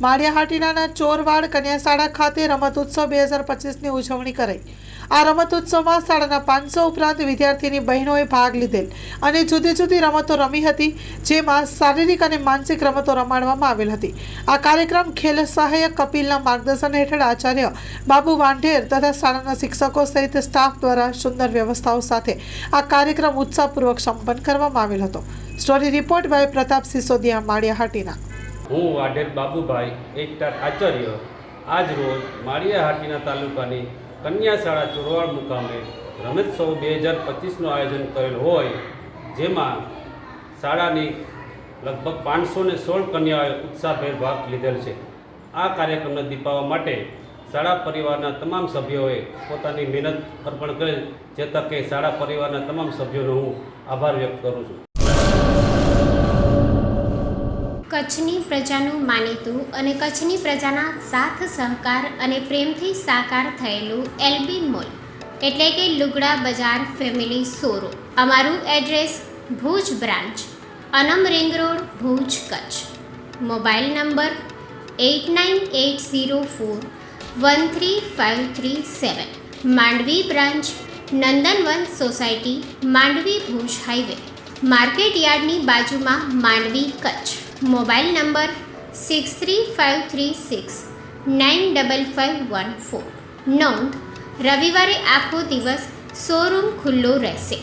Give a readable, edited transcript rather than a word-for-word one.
માળિયાહાટીના ચોરવાડ કન્યાશાળા ખાતે રમતોત્સવ 2025ની ઉજવણી કરાઈ। આ રમતોત્સવમાં શાળાના 500 ઉપરાંત વિદ્યાર્થીની બહેનોએ ભાગ લીધેલ અને જુદી જુદી રમતો રમી હતી, જેમાં શારીરિક અને માનસિક રમતો રમાડવામાં આવેલ હતી। આ કાર્યક્રમ ખેલ સહાયક કપિલના માર્ગદર્શન હેઠળ આચાર્ય બાબુ વાંઢેર તથા શાળાના શિક્ષકો સહિત સ્ટાફ દ્વારા સુંદર વ્યવસ્થાઓ સાથે આ કાર્યક્રમ ઉત્સાહપૂર્વક સંપન્ન કરવામાં આવેલ હતો। Story report by Pratap Sisodiya, Maliyahatina. હું વાઢેર બાબુભાઈ એકટાર આચાર્ય આજ રોજ માળિયાહાટીના તાલુકાની કન્યા શાળા ચોરવાડ મુકામે રમતોત્સવ 2025નું આયોજન કરેલ હોય, જેમાં શાળાની લગભગ 516 કન્યાઓએ ઉત્સાહભેર ભાગ લીધેલ છે। આ કાર્યક્રમને દીપાવવા માટે શાળા પરિવારના તમામ સભ્યોએ પોતાની મહેનત અર્પણ કરેલ, જે તકે શાળા પરિવારના તમામ સભ્યોનો હું આભાર વ્યક્ત કરું છું। કચ્છની પ્રજાનું માનીતું અને કચ્છની પ્રજાના સાથ સહકાર અને પ્રેમથી સાકાર થયેલું એલબી મોલ એટલે કે લુગડા બજાર ફેમિલી શોરૂમ। અમારું address Bhuj branch, Anam ring road, Bhuj, Kutch. Mobile number 8980413537। Mandvi branch, Nandanvan society, Mandvi, Bhuj highway, market યાર્ડની બાજુમાં, માંડવી, કચ્છ। Mobile number 6353695514। નોંધ: રવિવારે આખો દિવસ શોરૂમ ખુલ્લો રહેશે।